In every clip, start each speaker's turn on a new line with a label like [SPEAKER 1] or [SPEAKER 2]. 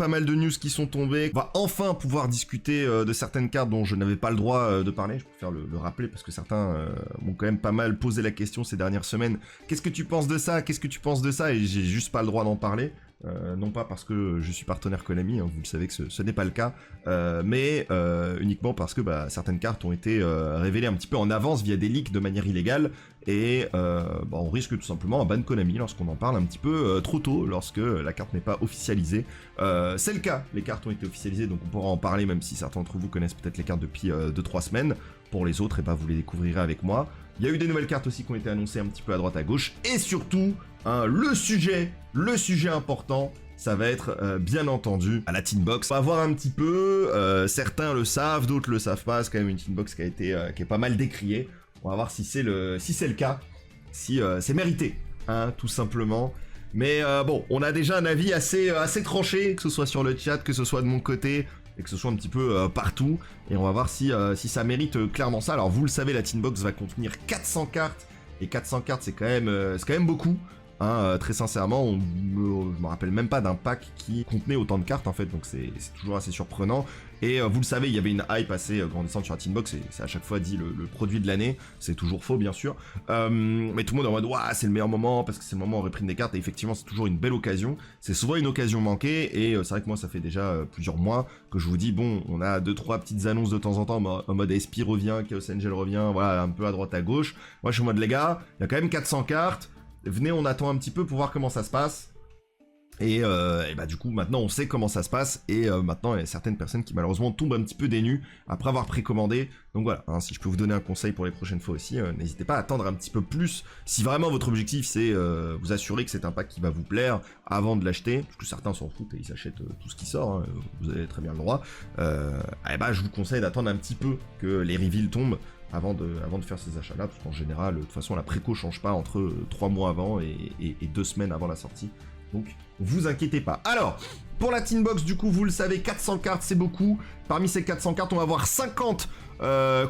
[SPEAKER 1] pas mal de news qui sont tombées. On va enfin pouvoir discuter de certaines cartes dont je n'avais pas le droit de parler. Je préfère le rappeler parce que certains m'ont quand même pas mal posé la question ces dernières semaines. Qu'est-ce que tu penses de ça? Qu'est-ce que tu penses de ça? Et j'ai juste pas le droit d'en parler. Non pas parce que je suis partenaire Konami, hein, vous le savez que ce n'est pas le cas, mais uniquement parce que certaines cartes ont été révélées un petit peu en avance via des leaks de manière illégale, et on risque tout simplement un ban Konami lorsqu'on en parle un petit peu trop tôt, lorsque la carte n'est pas officialisée. C'est le cas, les cartes ont été officialisées, donc on pourra en parler, même si certains d'entre vous connaissent peut-être les cartes depuis 2-3 semaines. Pour les autres, vous les découvrirez avec moi. Il y a eu des nouvelles cartes aussi qui ont été annoncées un petit peu à droite à gauche, et surtout, le sujet important, ça va être bien entendu à la Tinbox. On va voir un petit peu, certains le savent, d'autres le savent pas, c'est quand même une Tinbox qui est pas mal décriée. On va voir si c'est le cas, si c'est mérité, hein, tout simplement. Mais bon, on a déjà un avis assez tranché, que ce soit sur le chat, que ce soit de mon côté, et que ce soit un petit peu partout, et on va voir si ça mérite clairement ça. Alors vous le savez, la Tinbox va contenir 400 cartes, et 400 cartes c'est quand même beaucoup. Hein, très sincèrement, je me rappelle même pas d'un pack qui contenait autant de cartes en fait, donc c'est toujours assez surprenant. Et vous le savez, il y avait une hype assez grandissante sur la Tinbox, et c'est à chaque fois dit le produit de l'année, c'est toujours faux bien sûr. Mais tout le monde est en mode ouah, c'est le meilleur moment, parce que c'est le moment où on réprime des cartes, et effectivement c'est toujours une belle occasion. C'est souvent une occasion manquée, et c'est vrai que moi ça fait déjà plusieurs mois que je vous dis, bon, on a 2-3 petites annonces de temps en temps, en mode SP revient, Chaos Angel revient, voilà, un peu à droite à gauche. Moi je suis en mode les gars, il y a quand même 400 cartes, venez, on attend un petit peu pour voir comment ça se passe. Et du coup, maintenant, on sait comment ça se passe. Et maintenant, il y a certaines personnes qui, malheureusement, tombent un petit peu des nues après avoir précommandé. Donc voilà, hein, si je peux vous donner un conseil pour les prochaines fois aussi, n'hésitez pas à attendre un petit peu plus. Si vraiment votre objectif, c'est vous assurer que c'est un pack qui va vous plaire avant de l'acheter, parce que certains s'en foutent et ils s'achètent tout ce qui sort, hein, vous avez très bien le droit, je vous conseille d'attendre un petit peu que les reveals tombent avant de faire ces achats-là, parce qu'en général, de toute façon, la préco change pas entre 3 mois avant et 2 semaines avant la sortie. Donc, vous inquiétez pas. Alors, pour la Tinbox, du coup, vous le savez, 400 cartes, c'est beaucoup. Parmi ces 400 cartes, on va avoir 50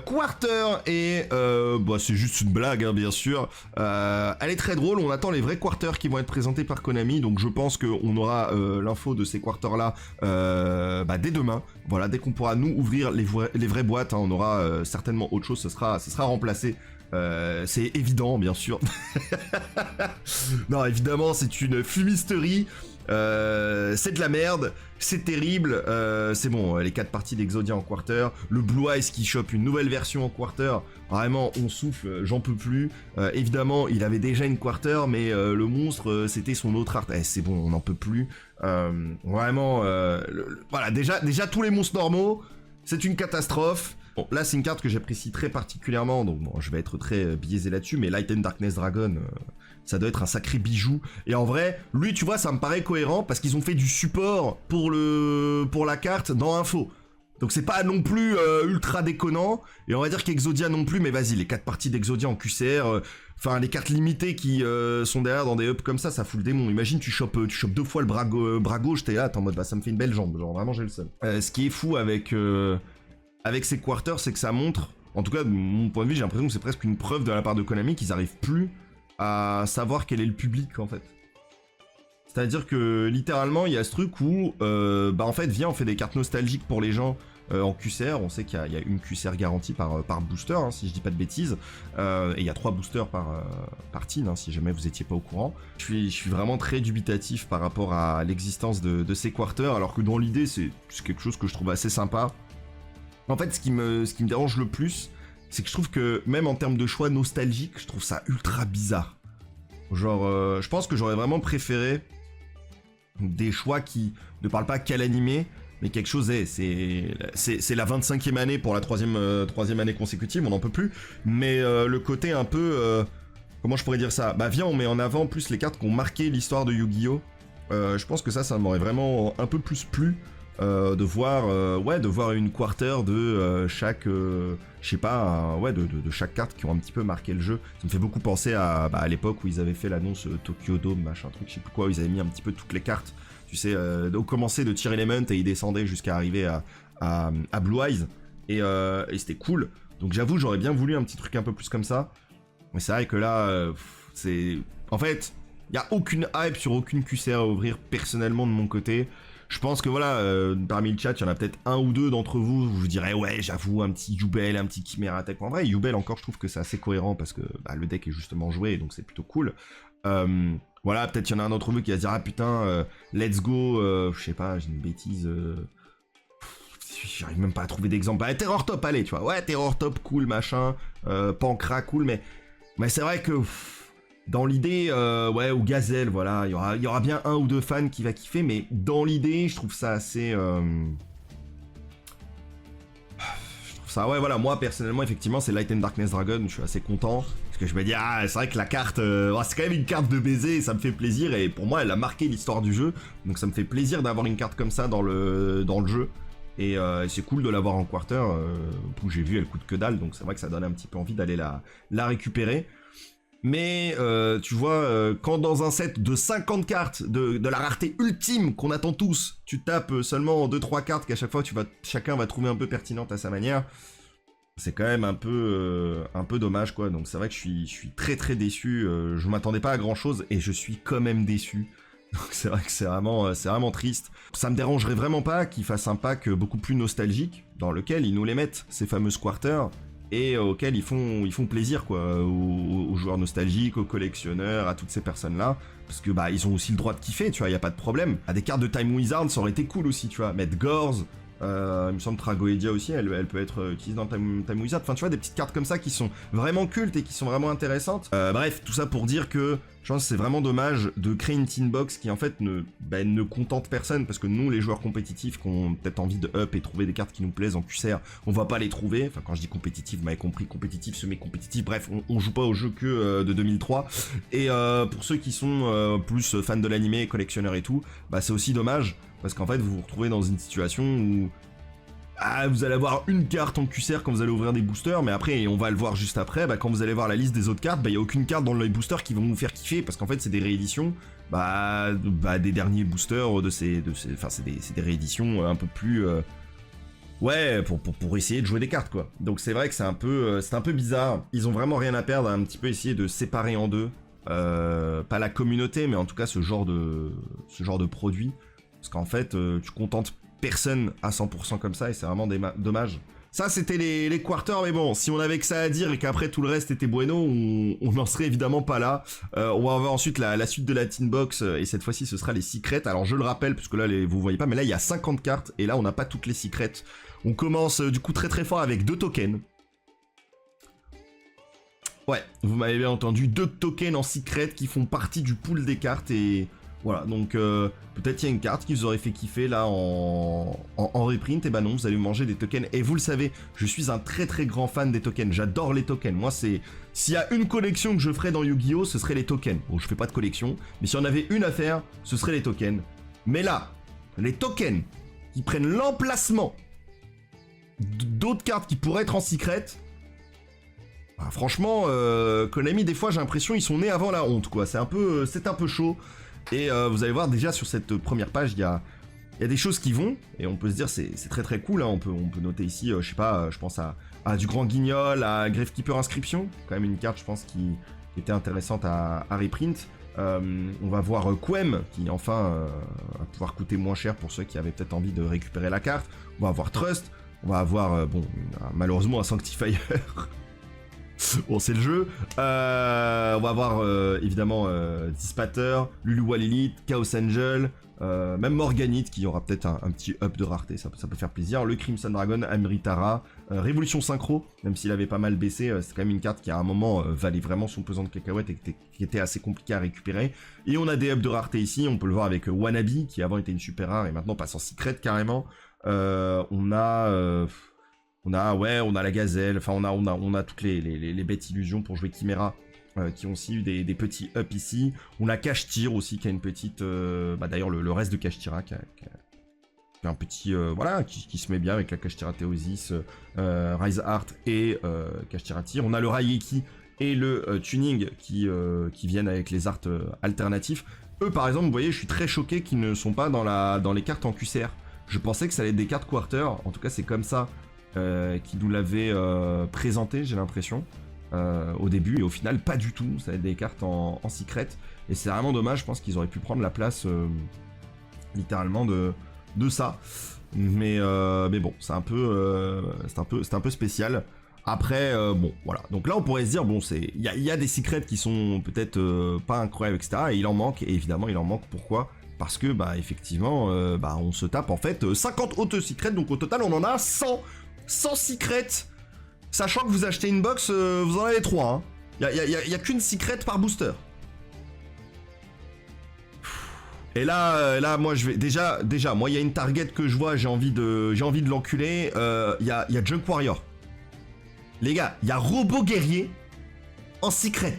[SPEAKER 1] quarters, et c'est juste une blague, hein, bien sûr. Elle est très drôle, on attend les vrais quarters qui vont être présentés par Konami, donc je pense qu'on aura l'info de ces quarters-là dès demain. Voilà, dès qu'on pourra nous ouvrir les vraies boîtes, hein, on aura certainement autre chose, ce sera remplacé. C'est évident, bien sûr. Non, évidemment, c'est une fumisterie. C'est de la merde, c'est terrible. C'est bon, les 4 parties d'Exodia en quarter, le Blue Eyes qui chope une nouvelle version en quarter. Vraiment, on souffle, j'en peux plus. Évidemment, il avait déjà une quarter, mais le monstre, c'était son autre art. C'est bon, on n'en peut plus. Vraiment, voilà, déjà tous les monstres normaux, c'est une catastrophe. Bon, là, c'est une carte que j'apprécie très particulièrement, donc bon, je vais être très biaisé là-dessus, mais Light and Darkness Dragon, ça doit être un sacré bijou. Et en vrai, lui, tu vois, ça me paraît cohérent, parce qu'ils ont fait du support pour la carte dans Info. Donc c'est pas non plus ultra déconnant, et on va dire qu'Exodia non plus, mais vas-y, les 4 parties d'Exodia en QCR, les cartes limitées qui sont derrière dans des hubs comme ça fout le démon. Imagine, tu chopes 2 fois le bras gauche, t'es là, t'es en mode, ça me fait une belle jambe, genre vraiment j'ai le seum. Ce qui est fou avec ces quarters, c'est que ça montre, en tout cas de mon point de vue, j'ai l'impression que c'est presque une preuve de la part de Konami qu'ils arrivent plus à savoir quel est le public en fait. C'est-à-dire que littéralement il y a ce truc où en fait viens, on fait des cartes nostalgiques pour les gens en QCR. On sait qu'il y a une QCR garantie par booster, hein, si je dis pas de bêtises, et il y a 3 boosters par team, hein, si jamais vous étiez pas au courant. Je suis vraiment très dubitatif par rapport à l'existence de ces quarters, alors que dans l'idée c'est quelque chose que je trouve assez sympa. En fait, ce qui me dérange le plus, c'est que je trouve que, même en termes de choix nostalgiques, je trouve ça ultra bizarre. Genre, je pense que j'aurais vraiment préféré des choix qui ne parlent pas qu'à l'animé, mais quelque chose c'est la 25e année pour la troisième année consécutive, on n'en peut plus, mais le côté un peu, comment je pourrais dire ça, viens, on met en avant plus les cartes qui ont marqué l'histoire de Yu-Gi-Oh! Je pense que ça m'aurait vraiment un peu plus plu. De voir une quarter de chaque, de chaque carte qui ont un petit peu marqué le jeu. Ça me fait beaucoup penser à l'époque où ils avaient fait l'annonce Tokyo Dome, machin truc, je sais plus quoi, où ils avaient mis un petit peu toutes les cartes, tu sais, au commencer de Tier Element et ils descendaient jusqu'à arriver à Blue Eyes, et c'était cool. Donc j'avoue, j'aurais bien voulu un petit truc un peu plus comme ça, mais c'est vrai que là, en fait, il y a aucune hype sur aucune QCR à ouvrir personnellement de mon côté. Je pense que voilà, parmi le chat, il y en a peut-être un ou deux d'entre vous, où je dirais ouais, j'avoue, un petit Yubel, un petit Chimera Tech. En vrai, Yubel encore, je trouve que c'est assez cohérent parce que bah, le deck est justement joué, donc c'est plutôt cool. Voilà, peut-être il y en a un d'entre vous qui va se dire ah putain, let's go, je sais pas, j'ai une bêtise. J'arrive même pas à trouver d'exemple. Bah, Terror Top, allez, tu vois. Ouais, Terror Top, cool, machin. Pancra, cool, mais c'est vrai que dans l'idée, ouais, ou Gazelle, voilà, il y aura bien un ou deux fans qui va kiffer, mais dans l'idée, je trouve ça assez. Je trouve ça, ouais, voilà, moi personnellement, effectivement, c'est Light and Darkness Dragon, je suis assez content. Parce que je me dis, ah, c'est vrai que la carte, c'est quand même une carte de baiser, et ça me fait plaisir, et pour moi, elle a marqué l'histoire du jeu, donc ça me fait plaisir d'avoir une carte comme ça dans le jeu. Et c'est cool de l'avoir en quarter, où j'ai vu elle coûte que dalle, donc c'est vrai que ça donne un petit peu envie d'aller la récupérer. Mais tu vois, quand dans un set de 50 cartes, de la rareté ultime qu'on attend tous, tu tapes seulement 2-3 cartes qu'à chaque fois chacun va trouver un peu pertinente à sa manière, c'est quand même un peu dommage quoi. Donc c'est vrai que je suis très très déçu, je m'attendais pas à grand chose et je suis quand même déçu. Donc c'est vrai que c'est vraiment triste. Ça me dérangerait vraiment pas qu'ils fassent un pack beaucoup plus nostalgique, dans lequel ils nous les mettent, ces fameuses quarters, et auxquels ils font plaisir quoi, aux joueurs nostalgiques, aux collectionneurs, à toutes ces personnes-là. Parce que bah ils ont aussi le droit de kiffer, tu vois, y a pas de problème. À des cartes de Time Wizard, ça aurait été cool aussi, tu vois, mettre Gorz. Il me semble Tragoedia aussi, elle peut être utilisée dans Time Wizard. Enfin, tu vois, des petites cartes comme ça qui sont vraiment cultes et qui sont vraiment intéressantes. Bref, tout ça pour dire que je pense que c'est vraiment dommage de créer une tin box qui en fait ne contente personne. Parce que nous, les joueurs compétitifs qui ont peut-être envie de up et trouver des cartes qui nous plaisent en QCR, on va pas les trouver. Enfin, quand je dis compétitif, vous m'avez compris, compétitif, semi-compétitif. Bref, on joue pas au jeu que de 2003. Et pour ceux qui sont plus fans de l'animé, collectionneurs et tout, bah c'est aussi dommage. Parce qu'en fait, vous vous retrouvez dans une situation où vous allez avoir une carte en QCR quand vous allez ouvrir des boosters, mais après, et on va le voir juste après, bah, quand vous allez voir la liste des autres cartes, bah, il n'y a aucune carte dans les boosters qui vont vous faire kiffer, parce qu'en fait, c'est des rééditions des derniers boosters enfin, c'est des rééditions un peu plus... ouais, pour essayer de jouer des cartes, quoi. Donc c'est vrai que c'est un peu bizarre. Ils ont vraiment rien à perdre à un petit peu essayer de séparer en deux. Pas la communauté, mais en tout cas ce genre de produit. Parce qu'en fait, tu contentes personne à 100% comme ça et c'est vraiment dommage. Ça, c'était les quarters, mais bon, si on avait que ça à dire et qu'après tout le reste était bueno, on n'en serait évidemment pas là. On va avoir ensuite la suite de la tin box et cette fois-ci, ce sera les secrets. Alors, je le rappelle, parce que là, vous voyez pas, mais là, il y a 50 cartes et là, on n'a pas toutes les secrets. On commence du coup très très fort avec 2 tokens. Ouais, vous m'avez bien entendu, 2 tokens en secret qui font partie du pool des cartes et... Voilà, donc peut-être il y a une carte qui vous aurait fait kiffer là en reprint, et bah non, vous allez manger des tokens. Et vous le savez, je suis un très très grand fan des tokens, j'adore les tokens. Moi, s'il y a une collection que je ferais dans Yu-Gi-Oh, ce serait les tokens. Bon, je fais pas de collection, mais si on avait une à faire, ce serait les tokens. Mais là, les tokens qui prennent l'emplacement d'autres cartes qui pourraient être en secret... Bah, franchement, Konami, des fois, j'ai l'impression ils sont nés avant la honte, quoi. C'est un peu chaud. Et vous allez voir déjà sur cette première page, il y a des choses qui vont, et on peut se dire c'est très très cool, hein. On peut noter ici, je sais pas, je pense à du Grand Guignol, à Gravekeeper Inscription, quand même une carte je pense qui était intéressante à reprint. On va voir Quem, qui enfin va pouvoir coûter moins cher pour ceux qui avaient peut-être envie de récupérer la carte. On va avoir Trust, on va avoir, malheureusement un Sanctifier. Bon, c'est le jeu. On va avoir évidemment Dispater, Luluwal Elite, Chaos Angel, même Morganite qui aura peut-être un petit up de rareté, ça peut faire plaisir. Le Crimson Dragon, Amritara, Révolution Synchro, même s'il avait pas mal baissé, c'est quand même une carte qui à un moment valait vraiment son pesant de cacahuètes et qui était assez compliqué à récupérer. Et on a des ups de rareté ici, on peut le voir avec Wannabe qui avant était une super rare et maintenant passe en secret carrément. On a la Gazelle, enfin on a toutes les bêtes illusions pour jouer Chimera qui ont aussi eu des petits ups ici. On a Cache Tire aussi qui a une petite... d'ailleurs le reste de Cache Tira qui a un petit... qui se met bien avec la Cache Tira Theosis, Rise Art et Cache Tira Tire. On a le Raigeki et le Tuning qui viennent avec les arts alternatifs. Eux par exemple, vous voyez, je suis très choqué qu'ils ne sont pas dans les cartes en QCR. Je pensais que ça allait être des cartes quarter, en tout cas c'est comme ça. Qui nous l'avait présenté, j'ai l'impression, au début, et au final, pas du tout. Ça va être des cartes en secret, et c'est vraiment dommage. Je pense qu'ils auraient pu prendre la place, littéralement, de de ça. Mais bon, c'est un peu spécial. Après, bon, voilà. Donc là, on pourrait se dire, bon, il y a des secrets qui sont peut-être pas incroyables, etc. Et il en manque, et évidemment, il en manque. Pourquoi ? Parce que, bah, effectivement, on se tape, en fait, 50 autres secrets. Donc au total, on en a 100. 100 secrets. Sachant que vous achetez une box, vous en avez 3. Hein. Il y a qu'une secret par booster. Et là, moi, je vais déjà, moi, il y a une target que je vois, j'ai envie de l'enculer. Il y a Junk Warrior. Les gars, il y a Robot Guerrier en secret.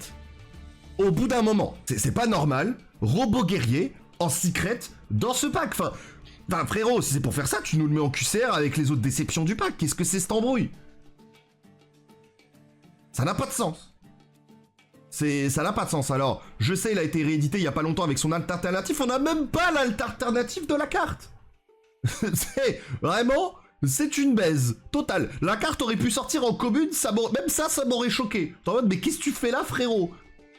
[SPEAKER 1] Au bout d'un moment, c'est pas normal. Robot Guerrier en secret dans ce pack. Enfin, frérot, si c'est pour faire ça, tu nous le mets en QCR avec les autres déceptions du pack. Qu'est-ce que c'est cette embrouille? Ça n'a pas de sens. Ça n'a pas de sens. Alors, je sais, il a été réédité il y a pas longtemps avec son alt alternatif. On n'a même pas l'alt alternatif de la carte. C'est vraiment... C'est une baise totale. La carte aurait pu sortir en commune, même ça m'aurait choqué. T'es en mode, mais qu'est-ce que tu fais là, frérot?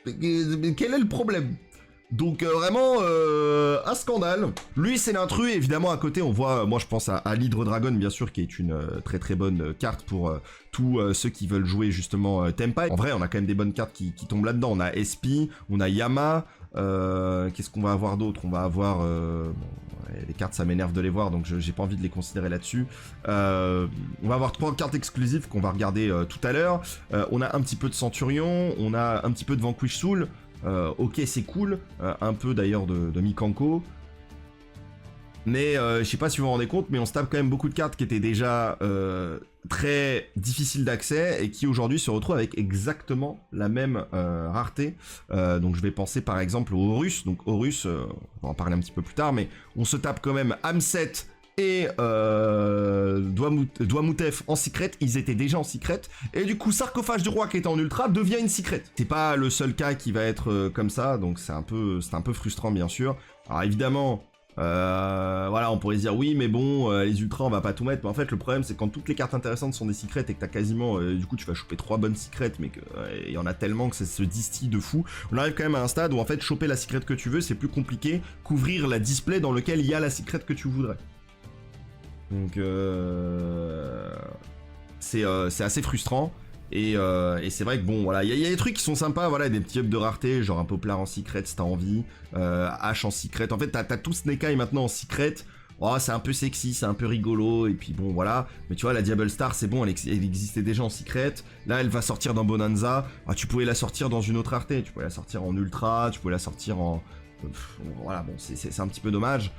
[SPEAKER 1] Mais quel est le problème? Donc vraiment, un scandale. Lui, c'est l'intrus, et évidemment, à côté, on voit, moi je pense à l'Hydre Dragon, bien sûr, qui est une très très bonne carte pour tous ceux qui veulent jouer justement Tempai. En vrai, on a quand même des bonnes cartes qui tombent là-dedans. On a SP, on a Yama. Qu'est-ce qu'on va avoir d'autre? On va avoir... les cartes, ça m'énerve de les voir, donc j'ai pas envie de les considérer là-dessus. On va avoir 3 cartes exclusives qu'on va regarder tout à l'heure. On a un petit peu de Centurion, on a un petit peu de Vanquish Soul. Ok, c'est cool. Un peu d'ailleurs de Mikanko. Mais je sais pas si vous vous rendez compte, mais on se tape quand même beaucoup de cartes qui étaient déjà très difficiles d'accès et qui aujourd'hui se retrouvent avec exactement la même rareté. Donc je vais penser par exemple au Horus. Donc Horus, on va en parler un petit peu plus tard, mais on se tape quand même Amset et Douamutef en secret. Ils étaient déjà en secret. Et du coup, Sarcophage du Roi qui était en ultra devient une secret. C'est pas le seul cas qui va être comme ça, donc c'est un peu frustrant bien sûr. Alors évidemment... voilà, on pourrait se dire oui, mais bon, les ultras on va pas tout mettre. Mais en fait, le problème c'est quand toutes les cartes intéressantes sont des secrets et que t'as quasiment, du coup, tu vas choper 3 bonnes secrets, mais que il y en a tellement que ça se distille de fou. On arrive quand même à un stade où en fait, choper la secret que tu veux, c'est plus compliqué qu'ouvrir la display dans lequel il y a la secret que tu voudrais. Donc, c'est assez frustrant. Et c'est vrai que bon, voilà, il y a des trucs qui sont sympas, voilà, des petits ups de rareté, genre un Poplar en secret si t'as envie, H en secret. En fait, t'as tout Snake Eye maintenant en secret. Oh, c'est un peu sexy, c'est un peu rigolo, et puis bon, voilà. Mais tu vois, la Diable Star, c'est bon, elle existait déjà en secret. Là, elle va sortir dans Bonanza. Ah, tu pouvais la sortir dans une autre rareté, tu pouvais la sortir en Ultra, tu pouvais la sortir en... voilà, bon, c'est un petit peu dommage.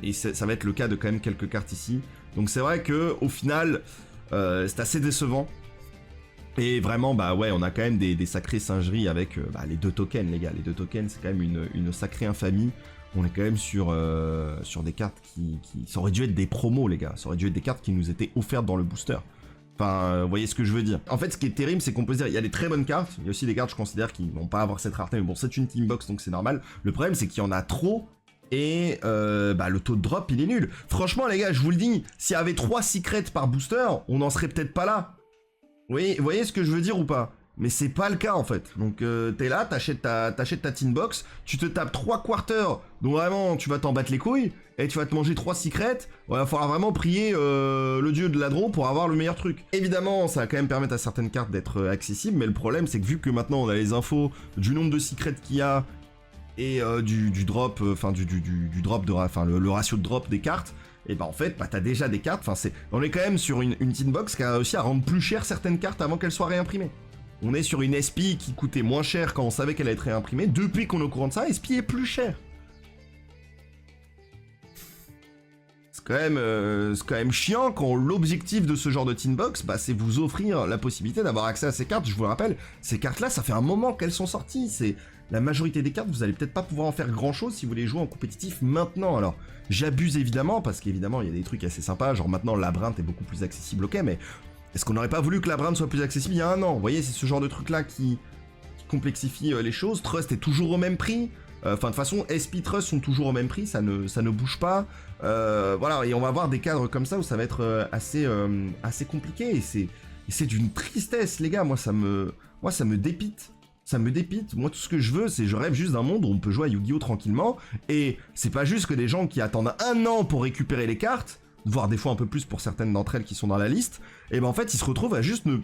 [SPEAKER 1] Et ça va être le cas de quand même quelques cartes ici. Donc c'est vrai que au final, c'est assez décevant. Et vraiment, bah ouais, on a quand même des sacrées singeries avec les 2 tokens, les gars. Les 2 tokens, c'est quand même une sacrée infamie. On est quand même sur des cartes qui... Ça aurait dû être des promos, les gars. Ça aurait dû être des cartes qui nous étaient offertes dans le booster. Enfin, vous voyez ce que je veux dire. En fait, ce qui est terrible, c'est qu'on peut se dire, il y a des très bonnes cartes. Il y a aussi des cartes, je considère, qui vont pas avoir cette rareté. Mais bon, c'est une team box, donc c'est normal. Le problème, c'est qu'il y en a trop. Et le taux de drop, il est nul. Franchement, les gars, je vous le dis, s'il y avait 3 secrets par booster, on n'en serait peut-être pas là. Oui, vous voyez ce que je veux dire ou pas? Mais c'est pas le cas en fait. Donc t'es là, t'achètes ta tin box, tu te tapes 3 quarters, donc vraiment tu vas t'en battre les couilles, et tu vas te manger 3 secrets. Il va falloir vraiment prier le dieu de la draw pour avoir le meilleur truc. Évidemment, ça va quand même permettre à certaines cartes d'être accessibles, mais le problème c'est que vu que maintenant on a les infos du nombre de secrets qu'il y a, et du drop, enfin du drop le ratio de drop des cartes, et bah en fait, t'as déjà des cartes, on est quand même sur une tin box qui a réussi à rendre plus cher certaines cartes avant qu'elles soient réimprimées. On est sur une SP qui coûtait moins cher quand on savait qu'elle allait être réimprimée. Depuis qu'on est au courant de ça, SP est plus cher. C'est quand même chiant quand l'objectif de ce genre de tin box, c'est vous offrir la possibilité d'avoir accès à ces cartes. Je vous le rappelle, ces cartes-là, ça fait un moment qu'elles sont sorties. C'est la majorité des cartes, vous allez peut-être pas pouvoir en faire grand-chose si vous voulez jouer en compétitif maintenant. Alors, j'abuse évidemment, parce qu'évidemment, il y a des trucs assez sympas. Genre maintenant, Labyrinthe est beaucoup plus accessible, ok, mais est-ce qu'on n'aurait pas voulu que Labyrinthe soit plus accessible il y a un an? Vous voyez, c'est ce genre de truc-là qui complexifie les choses. Trust est toujours au même prix. Enfin, de toute façon, SP Trust sont toujours au même prix, ça ne bouge pas. Voilà, et on va avoir des cadres comme ça où ça va être assez compliqué. Et c'est d'une tristesse, les gars. Moi, ça me dépite. Ça me dépite. Moi, tout ce que je veux, c'est je rêve juste d'un monde où on peut jouer à Yu-Gi-Oh tranquillement. Et c'est pas juste que des gens qui attendent 1 an pour récupérer les cartes, voire des fois un peu plus pour certaines d'entre elles qui sont dans la liste, et ben en fait ils se retrouvent à juste ne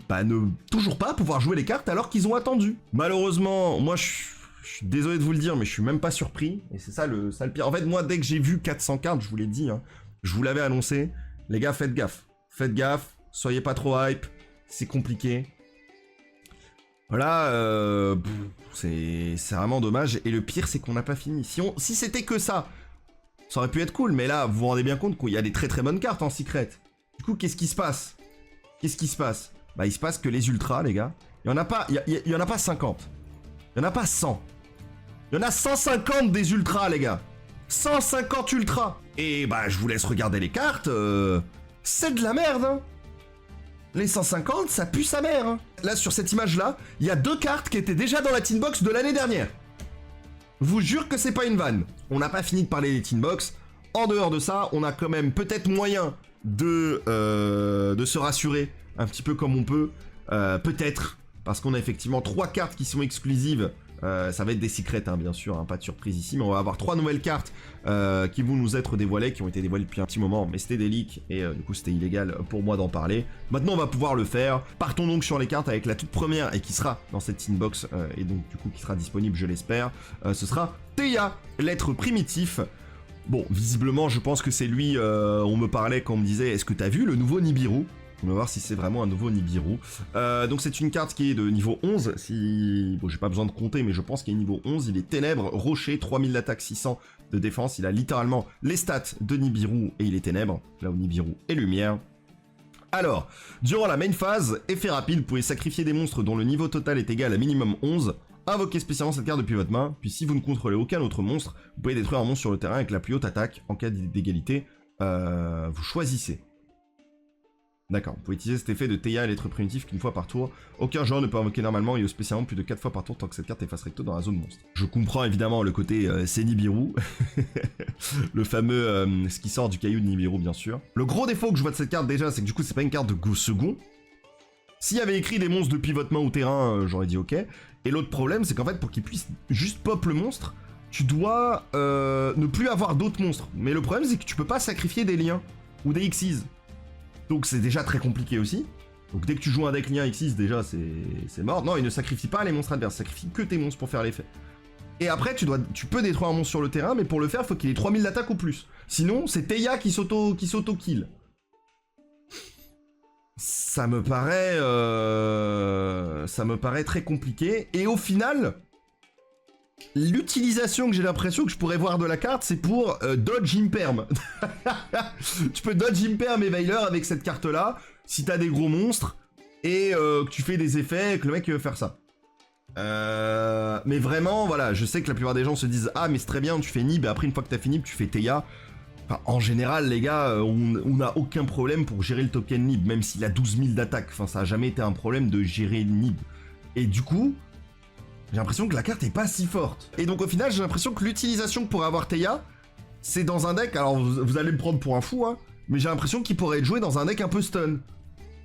[SPEAKER 1] toujours pas pouvoir jouer les cartes alors qu'ils ont attendu. Malheureusement, moi je suis désolé de vous le dire, mais je suis même pas surpris, et c'est ça le pire. En fait, moi, dès que j'ai vu 400 cartes, je vous l'ai dit, hein, je vous l'avais annoncé, les gars, faites gaffe. Faites gaffe, soyez pas trop hype, c'est compliqué. Voilà, c'est vraiment dommage, et le pire, c'est qu'on n'a pas fini. Si c'était que ça aurait pu être cool, mais là, vous vous rendez bien compte qu'il y a des très très bonnes cartes en secret. Du coup, qu'est-ce qui se passe? Bah, il se passe que les ultras, les gars, il y en a pas 50. Il y en a pas 100. Il y en a 150 des ultras, les gars. 150 ultras. Et bah, je vous laisse regarder les cartes. C'est de la merde, hein. Les 150, ça pue sa mère, hein. Là, sur cette image-là, il y a 2 cartes qui étaient déjà dans la tin box de l'année dernière. Je vous jure que c'est pas une vanne. On n'a pas fini de parler des tin box. En dehors de ça, on a quand même peut-être moyen de se rassurer un petit peu comme on peut. Peut-être, parce qu'on a effectivement 3 cartes qui sont exclusives. Ça va être des secrets, hein, bien sûr, hein, pas de surprise ici, mais on va avoir 3 nouvelles cartes qui vont nous être dévoilées, qui ont été dévoilées depuis un petit moment, mais c'était des leaks, et du coup c'était illégal pour moi d'en parler. Maintenant on va pouvoir le faire. Partons donc sur les cartes avec la toute première, et qui sera dans cette tin box, et donc du coup qui sera disponible, je l'espère. Ce sera Theia, l'être primitif. Bon, visiblement je pense que c'est lui, on me parlait quand on me disait, est-ce que t'as vu le nouveau Nibiru? On va voir si c'est vraiment un nouveau Nibiru. Donc c'est une carte qui est de niveau 11. Bon, j'ai pas besoin de compter, mais je pense qu'il est niveau 11. Il est ténèbres, rocher, 3000 d'attaque, 600 de défense. Il a littéralement les stats de Nibiru et il est ténèbres, là où Nibiru est lumière. Alors, durant la main phase, effet rapide, vous pouvez sacrifier des monstres dont le niveau total est égal à minimum 11. Invoquez spécialement cette carte depuis votre main, puis si vous ne contrôlez aucun autre monstre, vous pouvez détruire un monstre sur le terrain avec la plus haute attaque. En cas d'égalité, vous choisissez. D'accord, vous pouvez utiliser cet effet de Theia et l'être primitif qu'une fois par tour. Aucun joueur ne peut invoquer normalement et spécialement plus de 4 fois par tour tant que cette carte est face recto dans la zone monstre. Je comprends évidemment le côté c'est Nibiru, le fameux ce qui sort du caillou de Nibiru bien sûr. Le gros défaut que je vois de cette carte déjà, c'est que du coup c'est pas une carte de second. S'il y avait écrit des monstres depuis votre main au terrain, j'aurais dit ok. Et l'autre problème, c'est qu'en fait pour qu'il puisse juste pop le monstre, tu dois ne plus avoir d'autres monstres. Mais le problème c'est que tu peux pas sacrifier des liens ou des Xyz. Donc c'est déjà très compliqué aussi. Donc dès que tu joues un deck lien X6, déjà c'est mort. Non, il ne sacrifie pas les monstres adverses, il sacrifie que tes monstres pour faire l'effet. Et après, tu peux détruire un monstre sur le terrain, mais pour le faire, il faut qu'il ait 3000 d'attaque ou plus. Sinon, c'est Theia qui s'auto-kill. Ça me paraît très compliqué. Et au final, l'utilisation que j'ai l'impression que je pourrais voir de la carte, c'est pour dodge imperm. Tu peux dodge imperm et Veiler avec cette carte-là, si t'as des gros monstres, et que tu fais des effets, et que le mec veut faire ça. Mais vraiment, voilà, je sais que la plupart des gens se disent « Ah, mais c'est très bien, tu fais Nib, et après, une fois que t'as fait Nib, tu fais Theia. » Enfin, en général, les gars, on n'a aucun problème pour gérer le token Nib, même s'il a 12 000 d'attaque. Enfin, ça a jamais été un problème de gérer Nib. Et du coup, j'ai l'impression que la carte est pas si forte. Et donc, au final, j'ai l'impression que l'utilisation que pourrait avoir Theia, c'est dans un deck... Alors, vous allez me prendre pour un fou, hein, mais j'ai l'impression qu'il pourrait être joué dans un deck un peu stun.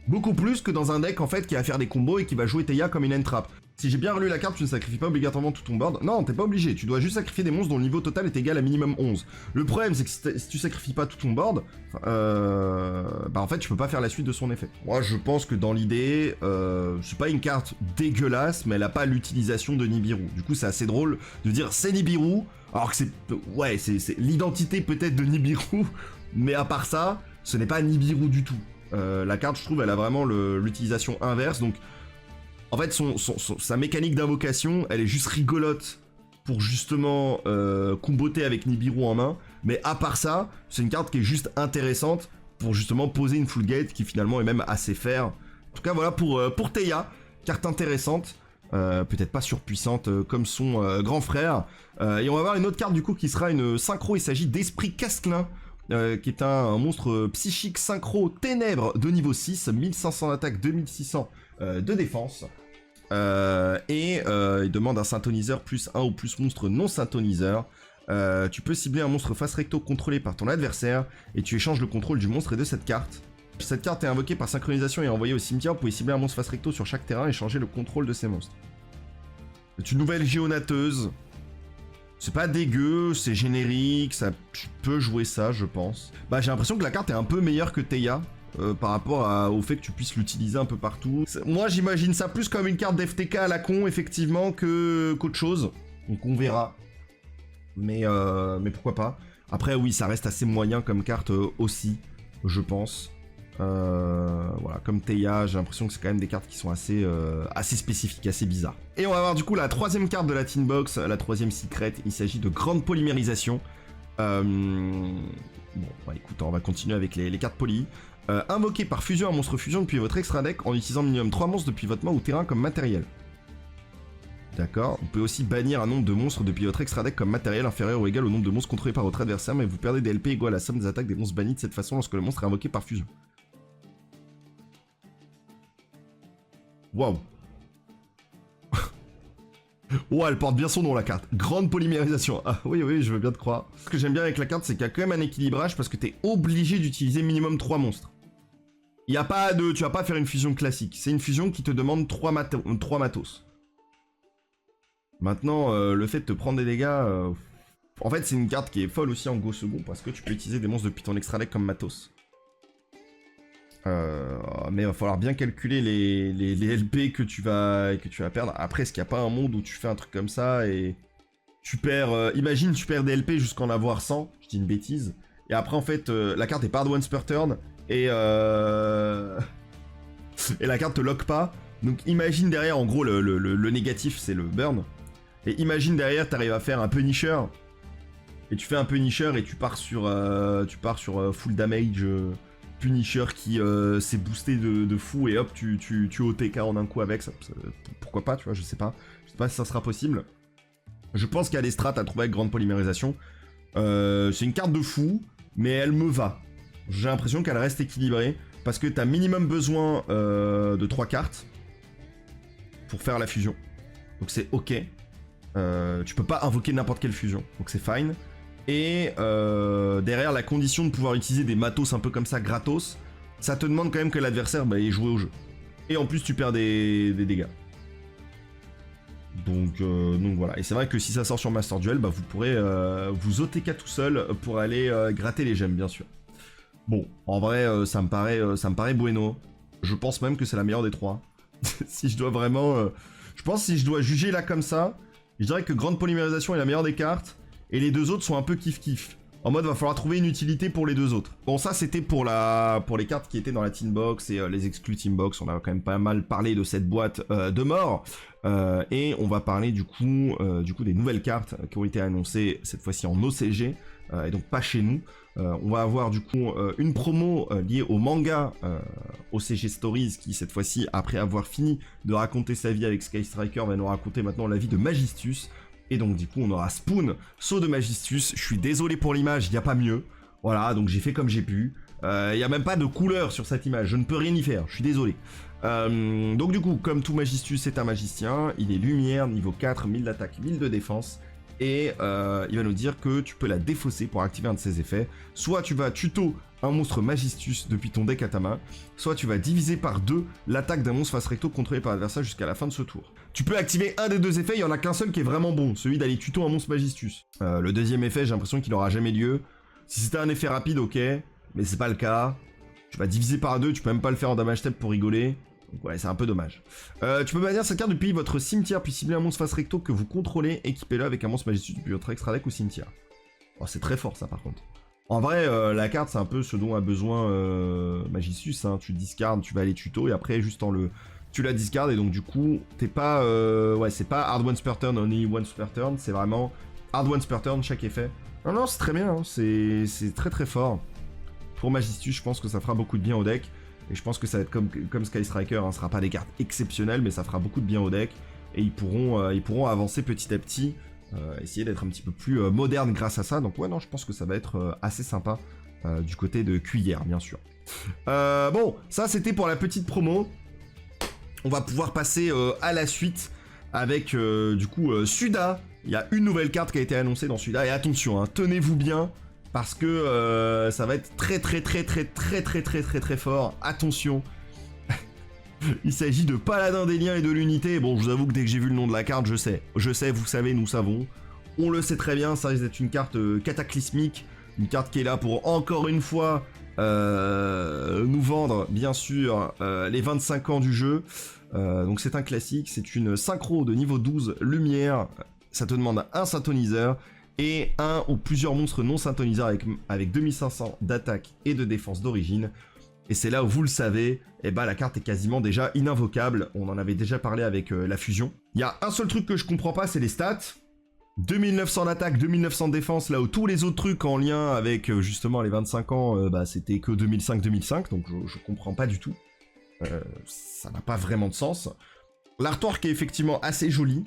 [SPEAKER 1] Beaucoup plus que dans un deck, en fait, qui va faire des combos et qui va jouer Theia comme une end-trap. Si j'ai bien relu la carte, tu ne sacrifies pas obligatoirement tout ton board. Non, t'es pas obligé. Tu dois juste sacrifier des monstres dont le niveau total est égal à minimum 11. Le problème, c'est que si tu sacrifies pas tout ton board, bah en fait, tu peux pas faire la suite de son effet. Moi, je pense que dans l'idée, c'est pas une carte dégueulasse, mais elle a pas l'utilisation de Nibiru. Du coup, c'est assez drôle de dire c'est Nibiru, alors que c'est... Ouais, c'est l'identité peut-être de Nibiru, mais à part ça, ce n'est pas Nibiru du tout. La carte, je trouve, elle a vraiment l'utilisation inverse, donc... En fait, sa mécanique d'invocation, elle est juste rigolote pour justement comboter avec Nibiru en main. Mais à part ça, c'est une carte qui est juste intéressante pour justement poser une full gate qui finalement est même assez fair. En tout cas, voilà pour Theia, carte intéressante, peut-être pas surpuissante comme son grand frère. Et on va voir une autre carte du coup qui sera une synchro, il s'agit d'Esprit Castelin. Qui est un monstre psychique synchro ténèbres de niveau 6, 1500 d'attaque, 2600 de défense. Il demande un synthoniseur plus 1 ou plus monstre non synthoniseur. Tu peux cibler un monstre face recto contrôlé par ton adversaire et tu échanges le contrôle du monstre et de cette carte. Cette carte est invoquée par synchronisation et envoyée au cimetière. Vous pouvez cibler un monstre face recto sur chaque terrain et changer le contrôle de ces monstres. C'est une nouvelle géonateuse. C'est pas dégueu, c'est générique, ça, tu peux jouer ça, je pense. Bah, j'ai l'impression que la carte est un peu meilleure que Theia. Par rapport au fait que tu puisses l'utiliser un peu partout. Moi, j'imagine ça plus comme une carte d'FTK à la con, effectivement, qu'autre chose. Donc, on verra. Mais pourquoi pas. Après, oui, ça reste assez moyen comme carte aussi, je pense. Voilà, comme Theia, j'ai l'impression que c'est quand même des cartes qui sont assez spécifiques, assez bizarres. Et on va voir du coup la troisième carte de la Tin Box, la troisième secret. Il s'agit de Grande Polymérisation. Bon, bah écoute, on va continuer avec les cartes poly. Invoqué par fusion un monstre fusion depuis votre extra deck en utilisant minimum 3 monstres depuis votre main ou terrain comme matériel. D'accord. Vous pouvez aussi bannir un nombre de monstres depuis votre extra deck comme matériel inférieur ou égal au nombre de monstres contrôlés par votre adversaire, mais vous perdez des LP égaux à la somme des attaques des monstres bannis de cette façon lorsque le monstre est invoqué par fusion. Waouh. Oh, elle porte bien son nom la carte. Grande polymérisation. Ah oui, oui, je veux bien te croire. Ce que j'aime bien avec la carte, c'est qu'il y a quand même un équilibrage parce que t'es obligé d'utiliser minimum 3 monstres. Il y a pas de... Tu vas pas faire une fusion classique. C'est une fusion qui te demande 3 matos. Maintenant, le fait de te prendre des dégâts... En fait, c'est une carte qui est folle aussi en go second parce que tu peux utiliser des monstres depuis ton extra deck comme matos. Mais il va falloir bien calculer les LP que tu vas perdre. Après, est-ce qu'il n'y a pas un monde où tu fais un truc comme ça et tu perds... imagine, tu perds des LP jusqu'en avoir 100, je dis une bêtise. Et après, en fait, la carte est pas hard once per turn et la carte te lock pas. Donc imagine derrière, en gros, le négatif, c'est le burn. Et imagine derrière, t'arrives à faire un Punisher. Et tu fais un Punisher et tu pars sur full damage... Punisher qui s'est boosté de fou et hop tu OTK en un coup avec ça, pourquoi pas, tu vois, je sais pas si ça sera possible. Je pense qu'il y a des strats à trouver avec Grande Polymérisation. C'est une carte de fou mais elle me va. J'ai l'impression qu'elle reste équilibrée parce que t'as minimum besoin de 3 cartes pour faire la fusion, donc c'est ok. Tu peux pas invoquer n'importe quelle fusion, donc c'est fine. Et derrière la condition de pouvoir utiliser des matos un peu comme ça gratos, ça te demande quand même que l'adversaire ait joué au jeu. Et en plus tu perds des dégâts. Donc voilà. Et c'est vrai que si ça sort sur Master Duel, bah, vous pourrez vous OTK tout seul pour aller gratter les gemmes bien sûr. Bon, en vrai ça me paraît bueno. Je pense même que c'est la meilleure des trois. Si je dois vraiment... je pense que si je dois juger là comme ça, je dirais que Grande Polymérisation est la meilleure des cartes. Et les deux autres sont un peu kiff-kiff. En mode, va falloir trouver une utilité pour les deux autres. Bon, ça, c'était pour les cartes qui étaient dans la Tin Box et les exclus Tin Box. On a quand même pas mal parlé de cette boîte de mort. Et on va parler du coup des nouvelles cartes qui ont été annoncées cette fois-ci en OCG. Et donc pas chez nous. On va avoir du coup une promo liée au manga OCG Stories qui cette fois-ci, après avoir fini de raconter sa vie avec Sky Striker, va nous raconter maintenant la vie de Magistus. Et donc du coup on aura Spoon, saut de Magistus. Je suis désolé pour l'image, il n'y a pas mieux. Voilà, donc j'ai fait comme j'ai pu. Il n'y a même pas de couleur sur cette image, je ne peux rien y faire, je suis désolé. Donc du coup, comme tout Magistus c'est un magicien, il est lumière, niveau 4, 1000 d'attaque, 1000 de défense. Et il va nous dire que tu peux la défausser pour activer un de ses effets. Soit tu vas tuto un monstre Magistus depuis ton deck à ta main, soit tu vas diviser par 2 l'attaque d'un monstre face recto contrôlé par l'adversaire jusqu'à la fin de ce tour. Tu peux activer un des deux effets, il y en a qu'un seul qui est vraiment bon, celui d'aller tuto un monstre Magistus. Le deuxième effet, j'ai l'impression qu'il n'aura jamais lieu. Si c'était un effet rapide, ok, mais c'est pas le cas. Tu vas diviser par 2, tu peux même pas le faire en damage step pour rigoler. Donc ouais, c'est un peu dommage. Tu peux bannir cette carte depuis votre cimetière, puis cibler un monstre face recto que vous contrôlez, équipez-le avec un monstre Magistus depuis votre extra deck ou cimetière. Oh, c'est très fort ça par contre. En vrai, la carte c'est un peu ce dont a besoin Magistus, hein. Tu discardes, tu vas aller tuto et après juste tu la discardes et donc du coup t'es pas... ouais, c'est pas hard once per turn, only once per turn, c'est vraiment hard once per turn chaque effet. Non, non, c'est très bien, hein. C'est très très fort. Pour Magistus, je pense que ça fera beaucoup de bien au deck. Et je pense que ça va être comme Sky Striker, hein. Ce sera pas des cartes exceptionnelles, mais ça fera beaucoup de bien au deck. Et ils pourront avancer petit à petit, essayer d'être un petit peu plus moderne grâce à ça. Donc ouais, non, je pense que ça va être assez sympa du côté de Cuillère, bien sûr. Bon, ça c'était pour la petite promo. On va pouvoir passer à la suite avec du coup Suda. Il y a une nouvelle carte qui a été annoncée dans Suda. Et attention, hein, tenez-vous bien. Parce que ça va être très fort. Attention. Il s'agit de Paladin des liens et de l'unité. Bon, je vous avoue que dès que j'ai vu le nom de la carte, je sais. Je sais, vous savez, nous savons. On le sait très bien, ça risque d'être une carte cataclysmique. Une carte qui est là pour, encore une fois, nous vendre, bien sûr, les 25 ans du jeu. Donc c'est un classique, c'est une synchro de niveau 12 lumière. Ça te demande un synthoniseur et un ou plusieurs monstres non synthoniseurs avec 2500 d'attaque et de défense d'origine. Et c'est là où vous le savez, eh ben, la carte est quasiment déjà ininvocable. On en avait déjà parlé avec la fusion. Il y a un seul truc que je comprends pas, c'est les stats. 2900 d'attaque, 2900 de défense, là où tous les autres trucs en lien avec justement les 25 ans, bah, c'était que 2005-2005, donc je comprends pas du tout. Ça n'a pas vraiment de sens. L'artwork est effectivement assez joli.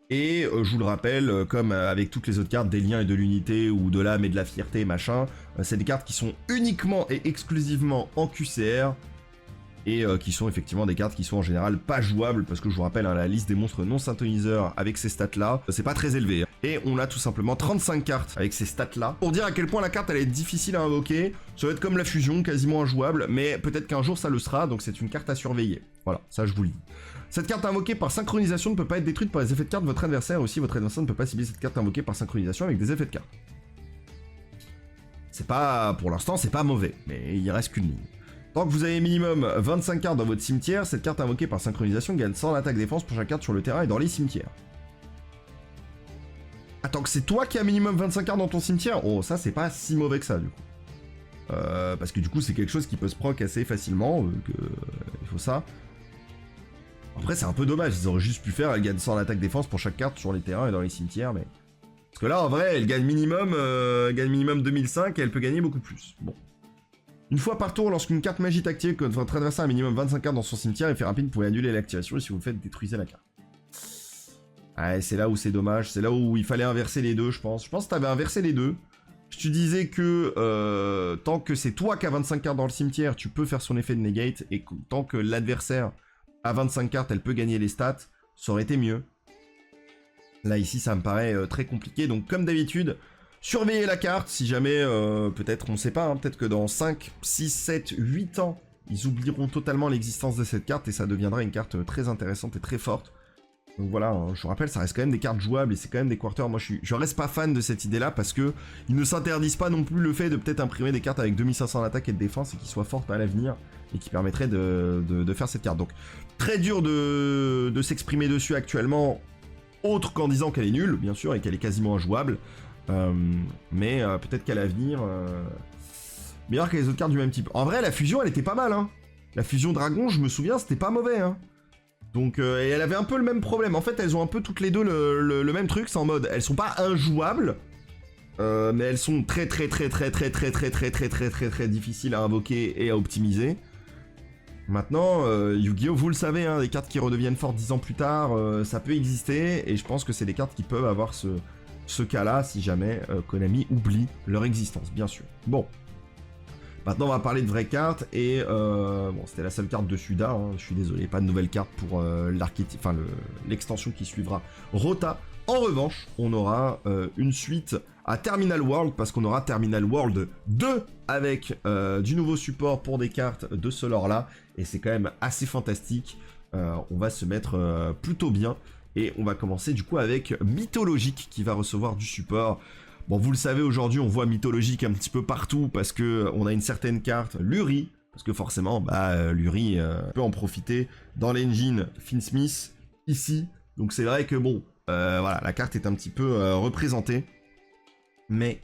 [SPEAKER 1] Et je vous le rappelle, comme avec toutes les autres cartes des liens et de l'unité ou de l'âme et de la fierté, machin, c'est des cartes qui sont uniquement et exclusivement en QCR et qui sont effectivement des cartes qui sont en général pas jouables parce que je vous rappelle, hein, la liste des monstres non synthoniseurs avec ces stats là, c'est pas très élevé. Et on a tout simplement 35 cartes avec ces stats là pour dire à quel point la carte elle est difficile à invoquer. Ça va être comme la fusion, quasiment injouable, mais peut-être qu'un jour ça le sera, donc c'est une carte à surveiller. Voilà, ça je vous le dis. Cette carte invoquée par synchronisation ne peut pas être détruite par les effets de carte de votre adversaire. Aussi, votre adversaire ne peut pas cibler cette carte invoquée par synchronisation avec des effets de carte. C'est pas, pour l'instant, c'est pas mauvais, mais il reste qu'une ligne. Tant que vous avez minimum 25 cartes dans votre cimetière, cette carte invoquée par synchronisation gagne 100 attaque défense pour chaque carte sur le terrain et dans les cimetières. Attends, que c'est toi qui as minimum 25 cartes dans ton cimetière? Oh, ça c'est pas si mauvais que ça du coup. Parce que du coup c'est quelque chose qui peut se proc assez facilement, il faut ça. Après c'est un peu dommage, ils auraient juste pu faire, elle gagne 100 attaque défense pour chaque carte sur les terrains et dans les cimetières, mais... Parce que là en vrai elle gagne minimum 2005 et elle peut gagner beaucoup plus. Bon. Une fois par tour, lorsqu'une carte magie est activée, que votre adversaire a minimum 25 cartes dans son cimetière, effet rapide, vous pouvez annuler l'activation et si vous le faites, détruisez la carte. Ouais, c'est là où c'est dommage, c'est là où il fallait inverser les deux je pense. Je pense que t'avais inversé les deux. Je te disais que tant que c'est toi qui as 25 cartes dans le cimetière, tu peux faire son effet de negate, et tant que l'adversaire a 25 cartes, elle peut gagner les stats, ça aurait été mieux. Là, ici, ça me paraît très compliqué, donc comme d'habitude, surveillez la carte, si jamais, peut-être, on sait pas, hein, peut-être que dans 5, 6, 7, 8 ans, ils oublieront totalement l'existence de cette carte, et ça deviendra une carte très intéressante et très forte. Donc voilà, hein, je vous rappelle, ça reste quand même des cartes jouables et c'est quand même des quarters. Moi, je reste pas fan de cette idée-là parce que ils ne s'interdisent pas non plus le fait de peut-être imprimer des cartes avec 2500 d'attaque et de défense et qui soient fortes à l'avenir et qui permettraient de faire cette carte. Donc, très dur de s'exprimer dessus actuellement, autre qu'en disant qu'elle est nulle, bien sûr, et qu'elle est quasiment injouable. Mais peut-être qu'à l'avenir, meilleure que les autres cartes du même type. En vrai, la fusion, elle était pas mal, hein. La fusion dragon, je me souviens, c'était pas mauvais, hein. Donc, et elle avait un peu le même problème. En fait, elles ont un peu toutes les deux le même truc. C'est en mode, elles sont pas injouables, mais elles sont très difficiles à invoquer et à optimiser. Maintenant, Yu-Gi-Oh, vous le savez, hein, des cartes qui redeviennent fortes 10 ans plus tard, ça peut exister. Et je pense que c'est des cartes qui peuvent avoir ce cas-là si jamais Konami oublie leur existence, bien sûr. Bon. Maintenant, on va parler de vraies cartes, et bon, c'était la seule carte de Suda, hein, je suis désolé, pas de nouvelle carte pour l'archétype, enfin l'extension qui suivra Rota. En revanche, on aura une suite à Terminal World, parce qu'on aura Terminal World 2 avec du nouveau support pour des cartes de ce lore-là, et c'est quand même assez fantastique. On va se mettre plutôt bien, et on va commencer du coup avec Mythologique qui va recevoir du support. Bon, vous le savez, aujourd'hui, on voit Mythologique un petit peu partout parce que on a une certaine carte, Luri, parce que forcément, bah, Luri peut en profiter dans l'engine Finsmith, ici. Donc c'est vrai que bon, voilà, la carte est un petit peu représentée. Mais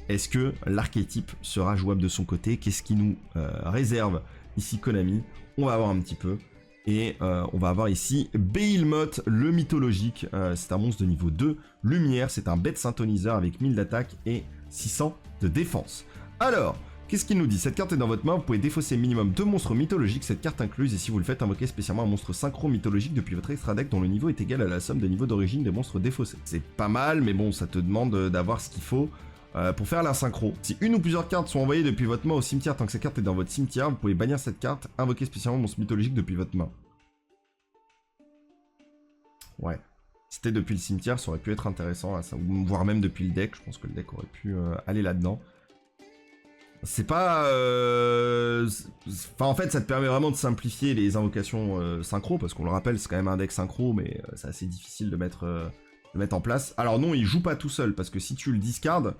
[SPEAKER 1] est-ce que l'archétype sera jouable de son côté? Qu'est-ce qui nous réserve ici Konami? On va voir un petit peu. Et on va avoir ici Behemoth, le mythologique. C'est un monstre de niveau 2 lumière. C'est un bête synthoniseur avec 1000 d'attaque et 600 de défense. Alors, qu'est-ce qu'il nous dit? Cette carte est dans votre main. Vous pouvez défausser minimum 2 monstres mythologiques. Cette carte incluse. Et si vous le faites, invoquer spécialement un monstre synchro mythologique depuis votre extra deck dont le niveau est égal à la somme des niveaux d'origine des monstres défaussés. C'est pas mal, mais bon, ça te demande d'avoir ce qu'il faut. Pour faire la synchro, si une ou plusieurs cartes sont envoyées depuis votre main au cimetière tant que cette carte est dans votre cimetière, vous pouvez bannir cette carte, invoquer spécialement monstre mythologique depuis votre main. Ouais. Si c'était depuis le cimetière, ça aurait pu être intéressant, là, ça, voire même depuis le deck. Je pense que le deck aurait pu aller là-dedans. C'est pas... Enfin, en fait, ça te permet vraiment de simplifier les invocations synchro, parce qu'on le rappelle, c'est quand même un deck synchro, mais c'est assez difficile de mettre en place. Alors non, il joue pas tout seul, parce que si tu le discardes,